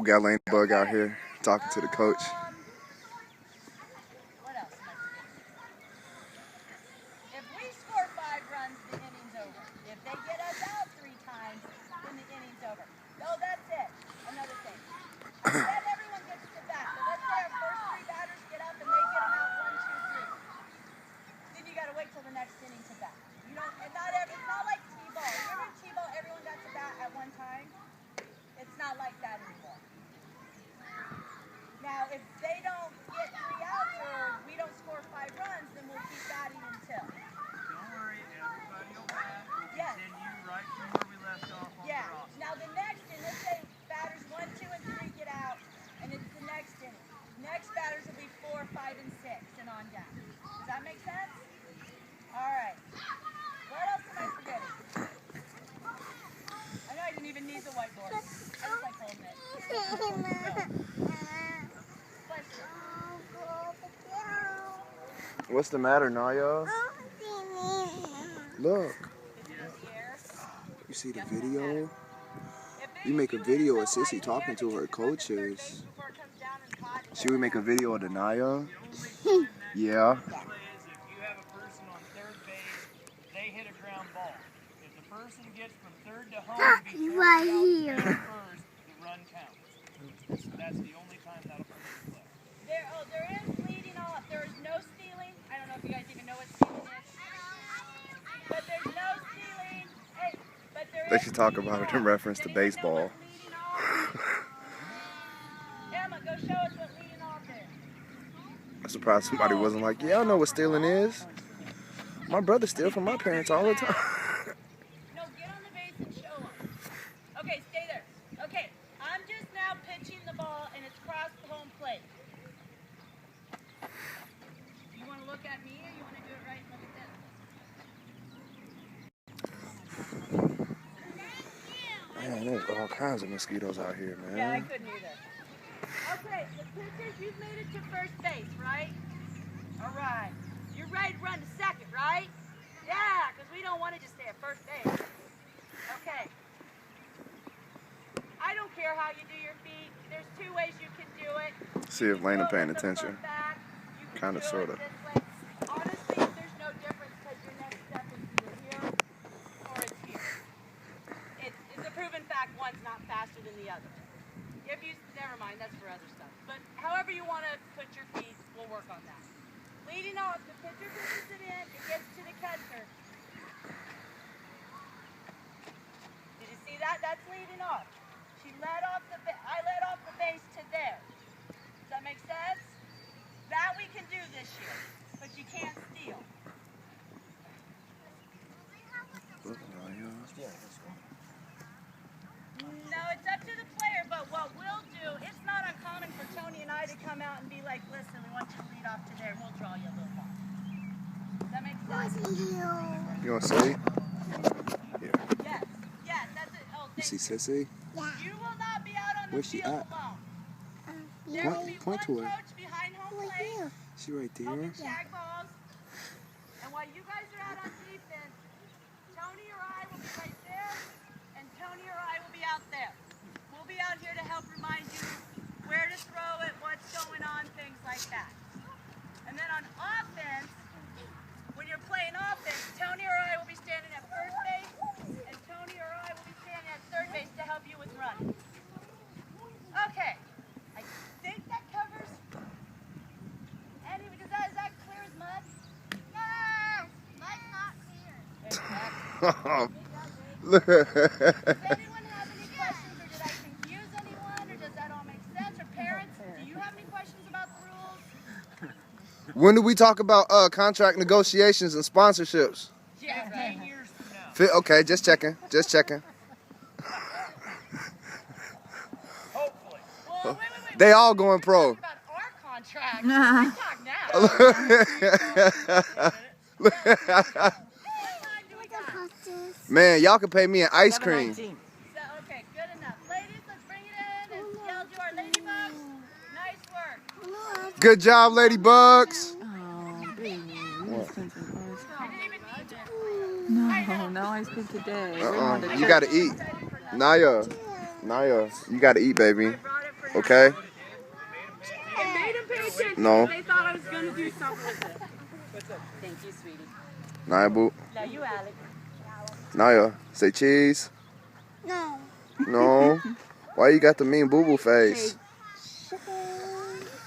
We got Lane Bug out here talking to the coach. What else am I forgetting? If we score 5 runs, the inning's over. If they get us out 3 times, then the inning's over. No, that's it. Another thing. Then everyone gets to bat. So let's say our first 3 batters get up and they get them out 1, 2, 3. Then you got to wait till the next inning to bat. You don't. It's not like T-ball. Remember T-ball? Everyone got to bat at one time. It's not like that anymore. Now, if they don't get 3 outs or we don't score 5 runs, then we'll keep batting until. Don't worry, everybody will bat. Yes. Continue right from where we left off on Yeah. the roster. Now the next inning, let's say batters 1, 2, and 3 get out, and it's the next inning. Next batters will be 4, 5, and 6, and on down. Does that make sense? All right. What else am I forgetting? I know I didn't even need the whiteboard. I just like holding it. What's the matter, Naya? Look. You see the video? You make a video of Sissy talking to her coaches. Should we make a video of the Naya? Yeah. If you have a person on third base, they hit a ground ball. If the person gets from third to home right here. First, the run counts. That's the only time that'll come into play. There is leading off. There is no stealing. I don't know if you guys even know what stealing is. But there's no stealing. Hey, but there They is should talk about it in reference to Does anyone know baseball. what leading off is? Emma, go show us what leading off is. I'm surprised somebody wasn't like, yeah, I know what stealing is. My brother steals from my parents all the time. No, get on the base and show them. Okay, stay there. Okay, I'm just now pitching the ball and it's across the home plate. You want to look at me or you want to do it right and look at them? Man, there's all kinds of mosquitoes out here, man. Yeah, I couldn't either. Okay, the pitchers, you've made it to first base, right? All right. You're ready to run to second, right? Yeah, because we don't want to just stay at first base. Okay. I don't care how you do your feet. There's 2 ways you can do it. See if Lena paying attention. Kind Kinda, sorta. Honestly, there's no difference because your next step is either here or it's here. It's a proven fact one's not faster than the other. Never mind, that's for other stuff. But however you want to put your feet, we'll work on that. Leading off, the pitcher pushes it in, it gets to the catcher. Did you see that? That's leading off. I led off the base to there. Does that make sense? That we can do this year, but you can't steal. No, it's up to the player, but what we'll do, it's not uncommon for Tony and I to come out and be like, listen, we want you to lead off to there, and we'll draw you a little ball. Does that make sense? You want to see? Yes, yes, that's it. Oh, You thank see you. Sissy? You will not be out on the Where's she field at? alone. There will be Point to one her. coach behind home plate, She right there. helping tag balls. And while you guys are out on defense, Tony or I will be right there, and Tony or I will be out there. We'll be out here to help remind you where to throw it, what's going on, things like that. And then on offense, when you're playing offense, Tony or I will be standing at first base, and Tony or I will be standing at third base to help you with running. Okay, I think that covers any, because is that clear as mud? No, mud's not clear. Exactly. Look. Does anyone have any questions, or did I confuse anyone, or does that all make sense? Or parents, do you have any questions about the rules? When do we talk about contract negotiations and sponsorships? 15 years from now. Okay, just checking. Just checking. Hopefully. Well, wait. They all going pro. We're talking about our contract. We talk now. What time do we got? Man, y'all can pay me in ice cream. So, okay, good enough. Ladies, let's bring it in and yell to our ladybugs. Nice work. Good job, ladybugs. Oh, baby. What? I didn't even need this. No, no ice cream today. We wanted You gotta eat. Naya, you gotta eat, baby. I brought it for Okay? It made him pay attention. No. They thought I was going to do something with it. Thank you, sweetie. Naya, boo. Now you, Alec. Naya, say cheese. No. No. Why you got the mean boo-boo face?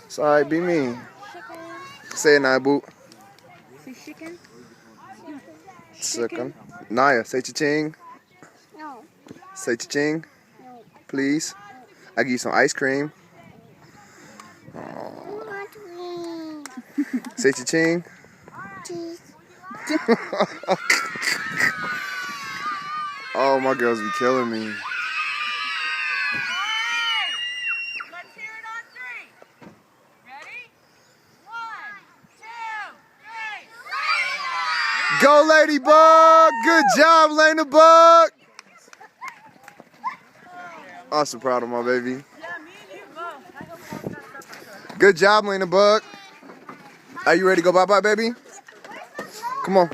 It's alright, be mean. Say it, Naya, boo. Say chicken? Chicken. Naya, say cha-ching. No. Say cha-ching, No. please. I give you some ice cream. Not green. Say cha-ching. Cheese. Oh, my girls be killing me. Let's hear it on 3. Ready? 1, 2, 3. Go, Ladybug! Good job, Lena Bug! I'm so proud of my baby. Yeah, me and you both. I hope all got stuff. Good job, Lena Bug. Are you ready to go bye-bye, baby? Come on.